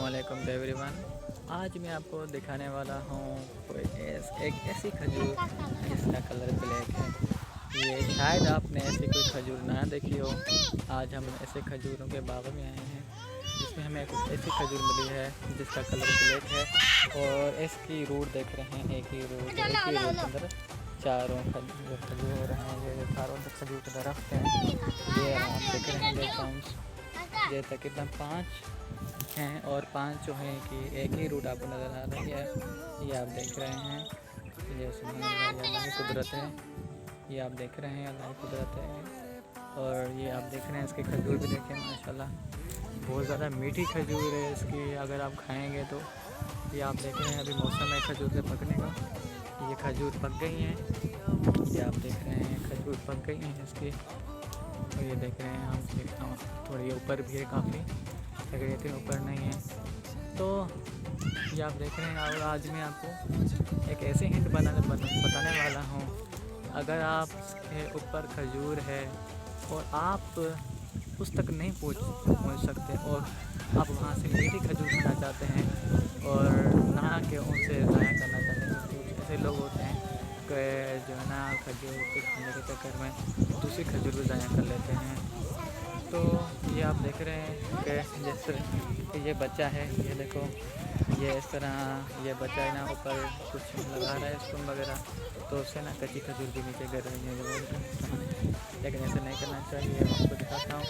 अस्सलामुअलैकुम एवरीवन। आज मैं आपको दिखाने वाला हूँ एक ऐसी खजूर जिसका कलर ब्लैक है। ये शायद आपने ऐसी कोई खजूर ना देखी हो। आज हम ऐसे खजूरों के बाग में आए हैं जिसमें हमें एक ऐसी खजूर मिली है जिसका कलर ब्लैक है। और इसकी रूट देख रहे हैं, एक ही रूट के अंदर चारों खजूर हैं। ये चारों खजूर के दरख्त हैं। ये आप देख रहे हैं, ये तकरीबन 5 हैं और 5 जो हैं कि एक ही रूट आपको नज़र आ रही है। ये आप देख रहे हैं, ये अल्लाह की कुदरत है। ये आप देख रहे हैं, अल्लाह की कुदरत है। और ये आप देख रहे हैं, इसके खजूर भी देखें माशाल्लाह, बहुत ज़्यादा मीठी खजूर है इसकी। अगर आप खाएंगे तो ये आप देख रहे हैं, अभी मौसम है खजूर के पकने का। ये खजूर पक गई हैं, ये आप देख रहे हैं खजूर पक गई हैं इसकी। और ये देख रहे हैं हम, थोड़ी ऊपर भी है काफ़ी, लेकिन इतनी ऊपर नहीं है। तो ये आप देख रहे हैं। और आज मैं आपको एक ऐसी हिंट बताने वाला हूँ। अगर आपके ऊपर खजूर है और आप उस तक नहीं पहुँच सकते और आप वहाँ से मीठी खजूर खाना चाहते हैं और ना के उनसे ज़ाया करना चाहते हैं, क्योंकि ऐसे लोग होते हैं कि जो है ना खजूर के खाने के चक्कर में दूसरी खजूर भी ज़ाया कर लेते हैं। तो ये आप देख रहे हैं कि जैसे कि ये बच्चा है, ये देखो, ये इस तरह ये बच्चा है ना ऊपर कुछ लगा रहा है स्पून वगैरह, तो उससे ना कच्ची खजूर के नीचे गिर रही है। लेकिन ऐसे नहीं करना चाहिए, मैं आपको दिखाता हूँ।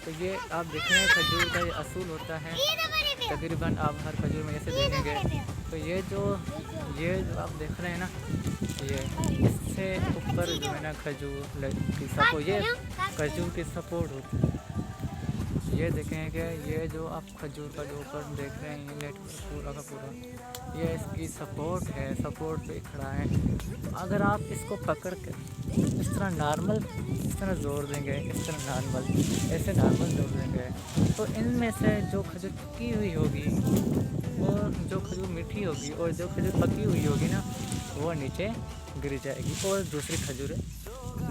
तो ये आप देख रहे हैं खजूर का ये असूल होता है, तकरीबन आप हर खजूर में ऐसे देखेंगे। तो ये जो आप देख रहे हैं ना, ये इससे ऊपर जो है ना खजूर की सपोर्ट, ये खजूर की सपोर्ट होती है। ये देखें कि ये जो आप खजूर का जो ऊपर देख रहे हैं, ये लेट पूरा का पूरा ये इसकी सपोर्ट है, सपोर्ट पे खड़ा है। तो अगर आप इसको पकड़ कर इस तरह नॉर्मल इस तरह जोर देंगे, इस तरह नॉर्मल ऐसे नॉर्मल जोर देंगे, तो इनमें से जो खजूर पकी हुई होगी और जो खजूर मीठी होगी और जो खजूर पकी हुई होगी ना, वो नीचे गिर जाएगी और दूसरी खजूर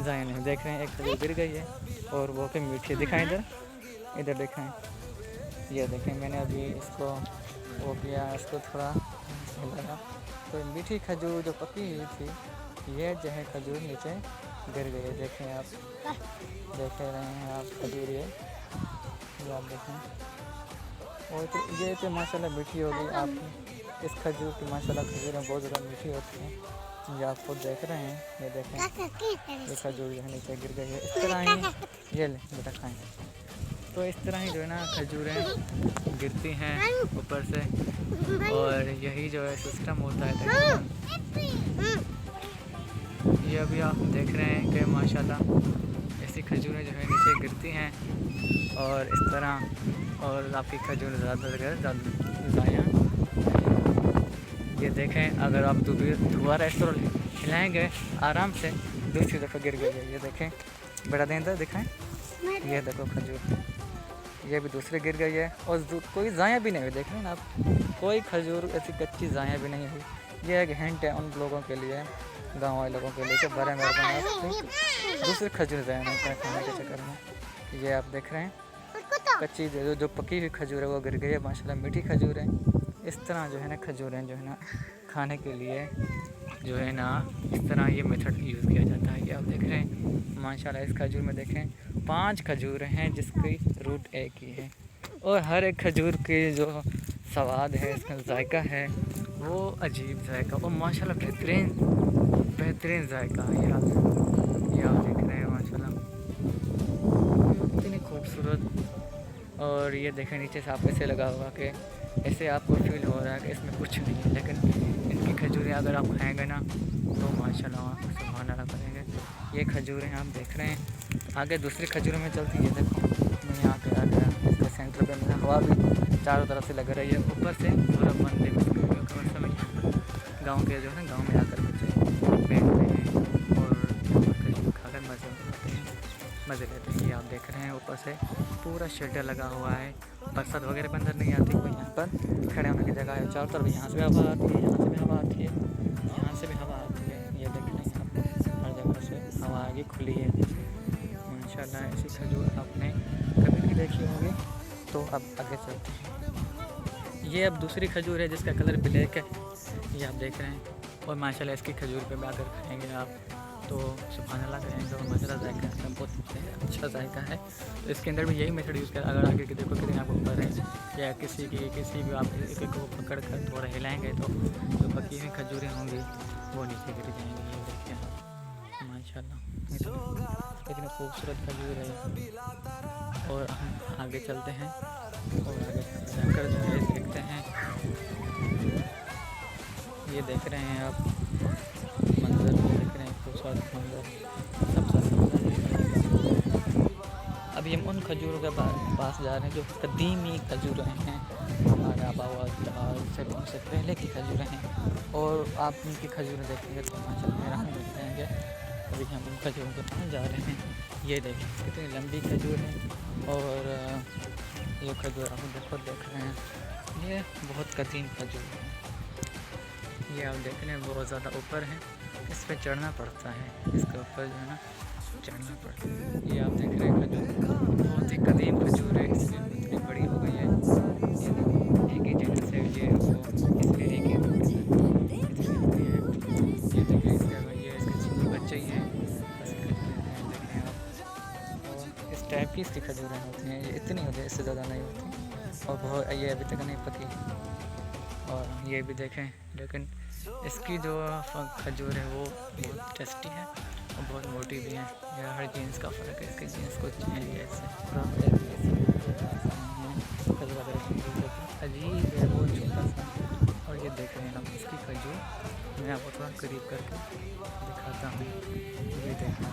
ज़ाया नहीं। देख रहे हैं, एक खजूर गिर गई है और वो फिर मीठी। दिखाएं इधर देखें, ये देखें, मैंने अभी इसको वो किया, इसको थोड़ा हिलाया, तो मीठी खजूर जो पकी हुई थी, ये जो है खजूर नीचे गिर गई है। देखें आप, देख रहे हैं आप खजूर, ये आप देखें। और तो ये तो माशाल्लाह मीठी होगी। आप इस खजूर की माशाल्लाह खजूरें बहुत ज़्यादा मीठी होती हैं। ये आप खुद देख रहे हैं, ये देखें, ये खजूर जो है नीचे गिर गई है। इस तरह ही ये ले बेटा खाएँ। तो इस तरह ही जो है ना खजूरें गिरती हैं ऊपर से, और यही जो है सिस्टम होता है। ये अभी आप देख रहे हैं कि माशाल्लाह ऐसी खजूरें जो है नीचे गिरती हैं और इस तरह, और आपकी खजूर ज़्यादा ज़ाया। ये देखें, अगर आप दोबारा इस तरह हिलाएँगे आराम से, दूसरी दफ़ा गिर गई है। ये देखें, बड़ा देंदा दिखाएँ, ये देखो खजूर, ये भी दूसरी गिर गई है और कोई ज़ाया भी नहीं हुई। देख रहे हैं ना आप, कोई खजूर ऐसी कच्ची ज़ाया भी नहीं हुई। ये एक हिंट है उन लोगों के लिए, गांव वाले लोगों के लिए, कि बड़े मेहरबान दूसरी खजूर ज़ाया नहीं करें खाने के चक्कर में। ये आप देख रहे हैं, कच्ची जो पकी हुई खजूर है वो गिर गई है। माशाल्लाह मीठी खजूर है। इस तरह जो है ना खजूरें जो है ना खाने के लिए जो है ना, इस तरह ये मेथड यूज़ किया जाता है। ये आप देख रहे हैं माशाल्लाह, इस खजूर में देखें 5 खजूर हैं जिसकी रूट एक ही है, और हर एक खजूर की जो स्वाद है, इसका जायका है, वो अजीब जायका और माशाल्लाह बेहतरीन जायका है। ये आप देख रहे हैं माशाल्लाह इतनी खूबसूरत। और ये देखें नीचे से आप ऐसे लगा हुआ कि ऐसे आपको फील हो रहा है कि इसमें कुछ नहीं है, लेकिन इनकी खजूरें अगर आप खाएंगे ना तो माशाल्लाह आप सुभान अल्लाह करेंगे। ये खजूरें आप देख रहे हैं। आगे दूसरी खजूरों में चलती है। देखो, मैं यहाँ पे आ गया, इसके सेंटर पे मेरा हवा भी चारों तरफ से लग रही है, ऊपर से पूरा बंद है। गाँव के जो है, गाँव में आकर बच्चे बैठते हैं और खजूर खाकर मज़े लेते हैं। ये आप देख रहे हैं, ऊपर से पूरा शेल्टर लगा हुआ है, बरसात वगैरह के अंदर नहीं आती, कोई यहाँ पर खड़े होने की जगह है। चारों तरफ यहाँ से भी हवा आती है, यहाँ से भी हवा आती है, यहाँ से भी हवा आती है। ये देख रहे हैं, हर जगह से हवा आगे खुली है माशाल्लाह। ऐसी खजूर आपने कभी नहीं देखी होगी। तो अब आगे चलते हैं। ये अब दूसरी खजूर है जिसका कलर ब्लैक है, ये आप देख रहे हैं। और माशाल्लाह इसकी खजूर पे अगर खाएंगे आप तो सुभान अल्लाह कहेंगे, और मज़ेदार जायका है, बहुत अच्छा जायका है। तो इसके अंदर भी यही मेथड यूज़ करें। अगर आगे के देखो कितने आप ऊपर है, या किसी भी आप एक एक को पकड़ कर थोड़ा हिलाएंगे तो जो पकी हुई खजूरें होंगी वो नीचे गिर जाएंगी। ये देखिए आप, माशाल्लाह इतनी खूबसूरत खजूर है। और हम आगे चलते हैं और आगे जाकर जो है देखते हैं। ये देख रहे हैं आप मंजर, देख रहे हैं खूबसूरत मंजर, सबसे सुंदर। अभी हम उन खजूरों के पास जा रहे हैं जो कदीमी खजूरें हैं, हमारे आबा से पहले की खजूरें हैं। और आप उनकी खजूरें देखेंगे तो माशाल्लाह हैरान हो जाएंगे। अभी हम उन खजूरों के पास जा रहे हैं। ये देखिए कितनी लंबी खजूर है। और ये खजूर आप देख रहे हैं, ये बहुत कदीम खजूर है। ये आप देख रहे हैं बहुत ज़्यादा ऊपर है, इस पर चढ़ना पड़ता है, इसके ऊपर जो है ना चढ़ना पड़ता है। ये आप देख रहे हैं खजूर बहुत ही कदीम खजूर है, इसलिए इतनी बड़ी हो गई है। ये एक ही जगह से ये वो इसलिए एक ही इतनी हो गई है। ये देखिए इसके छोटे बच्चे ही हैं, देखें आप। और इस टाइप की इसकी खजूरें होती हैं, ये इतनी होती है, इससे ज़्यादा नहीं होती। और बहुत ये अभी तक नहीं पकी। और ये भी देखें, लेकिन इसकी जो खजूर है वो बहुत टेस्टी है और बहुत मोटी भी है। यह हर जीन्स का फ़र्क है, इसके जीन्स को चेंज है इससे अजीब है, बहुत छोटा सा। और ये देख रहे हैं हम इसकी खजूर, मैं आपको थोड़ा करीब करके दिखाता हूँ। ये देखना,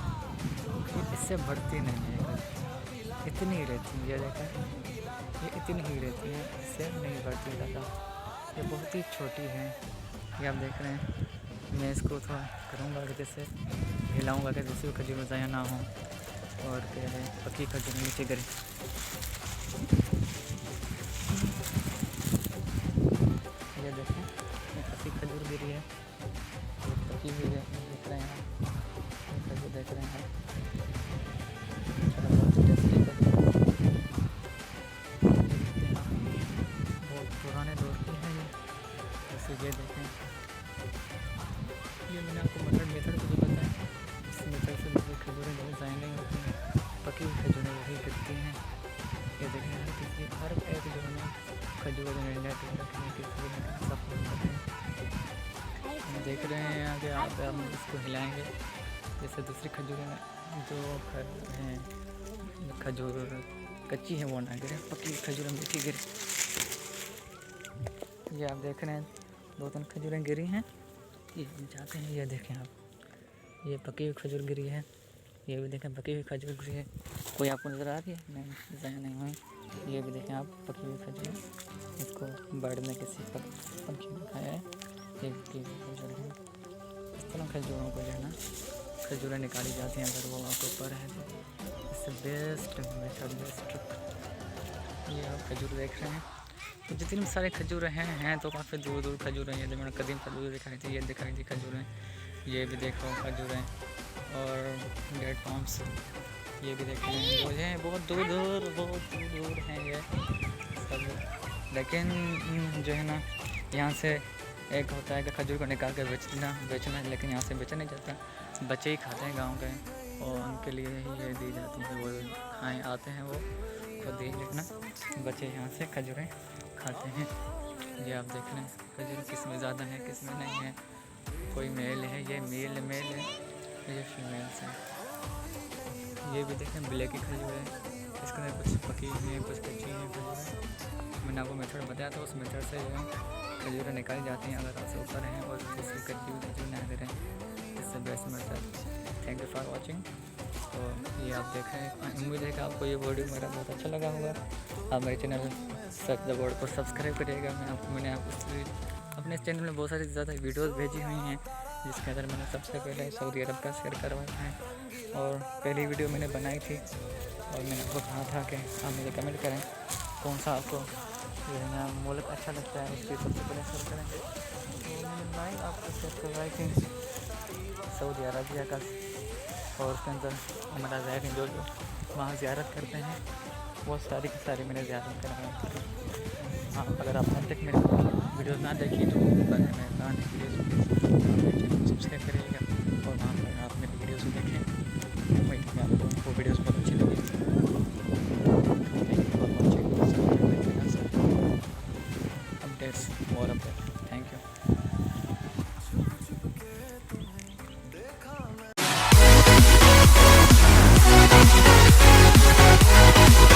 ये इससे बढ़ती नहीं है खजूर, इतनी ही रहती है। ये देखें, ये इतनी ही रहती है, इससे नहीं बढ़ती ज़्यादा। ये बहुत ही छोटी है, ये आप देख रहे हैं। मैं इसको थोड़ा करूँगा कि जैसे हिलाऊँगा कि जैसे खजूर में ज़ाया ना हो और पकी खजूर नीचे गिरे। ये देखें, पकी खजूर गिरी है, पकी हुई है, देख रहे हैं खजूर देख रहे हैं। बहुत टेस्टी बहुत पुराने दौर की है ये। जैसे ये देखें, ये मैंने आपको मेथड को जो बताया, इस मेथड से मुझे खजूरें बहुत ज़ाया नहीं होती हैं, पकी हुई खजूरें वही गिरती हैं। ये देखें, हर एक जो है ना खजूर नेट रखने के सब हैं। हम देख रहे हैं आगे आप इसको हिलाएंगे, जैसे दूसरी खजूरें जो हैं खजूर कच्ची है वो ना गिरे, पकी खजूरें मीठी गिरे। ये आप देख रहे हैं 2-3 खजूरें गिरी हैं, ये जाते हैं। ये देखें आप, ये पकी हुई खजूर गिरी है, ये भी देखें पकी हुई खजूर गिरी है। कोई आपको नज़र आ रही है? नहीं, ज़ाया नहीं हुई। ये भी देखें आप, पकी हुई खजूर, इसको बर्ड ने किसी पंछी ने खाया है। ये पकी हुई खजूर है। इस तरह खजूरों को जो है ना खजूरें निकाली जाती हैं अगर वो आपके ऊपर है तो। इससे बेस्ट मेथड बेस्ट। ये आप खजूर देख रहे हैं, तो जितनी सारे खजूरें हैं तो काफ़ी दूर दूर खजूरें हैं। जो मैंने कदीम खजूर दिखाई थी, ये दिखाई थी खजूरें, ये भी देखो खजूरें। और डेट पाम्स ये भी देख रहे हैं, वो हैं बहुत दूर दूर हैं ये सब। लेकिन जो है ना यहाँ से एक होता है कि खजूर को निकाल कर बेचना है, लेकिन यहाँ से बेचा नहीं जाता, बच्चे ही खाते हैं गाँव के, और उनके लिए ही ये दी जाती है। वो खाएँ आते हैं वो खुद ही, लेकिन बच्चे यहाँ से खजूरें खाते हैं। ये आप देख रहे हैं खजूर किस में ज़्यादा है किस में नहीं है। कोई मेल है, ये मेल है, ये फीमेल्स है। ये भी देखें ब्लैक की खजूर है, इसके अंदर कुछ पकी हुई हैं कुछ कच्ची हैं खजूरें। मैंने आपको मेथड बताया था, उस मेथड से जो खजूरें निकाली जाती हैं अगर आपसे ऊपर हैं, और किसी कच्ची हुई खजूर ना करें, इससे best method. Thank you for watching. तो ये आप देख रहे हैं, उम्मीद है कि आपको ये वीडियो मेरा बहुत अच्छा लगा होगा। आप मेरे चैनल सर्च द वर्ड को सब्सक्राइब करिएगा। मैंने आपको अपने चैनल में बहुत सारी ज़्यादा वीडियोस भेजी हुई हैं, जिसके अंदर मैंने सबसे पहले सऊदी अरब का शेयर करवाया है, और पहली वीडियो मैंने बनाई थी, और मैंने आपको कहा था कि आप मुझे कमेंट करें कौन सा आपको जो है ना मुल्क अच्छा लगता है, उसकी सबसे पहले शेयर करेंगे। तो मैंने बनाई आपको शेयर करवाई थी सऊदी अरबिया का, और उसके अंदर हमारा ज़ाहिर जो वहाँ ज़ियारत करते हैं वो सारी की सारी मैंने ज़्यादा करवाई। हाँ, अगर आप अब तक मेरे वीडियोस ना देखी तो बने में प्लीज़ सब्सक्राइब करिएगा और वहाँ पर आप मेरी वीडियोस देखें।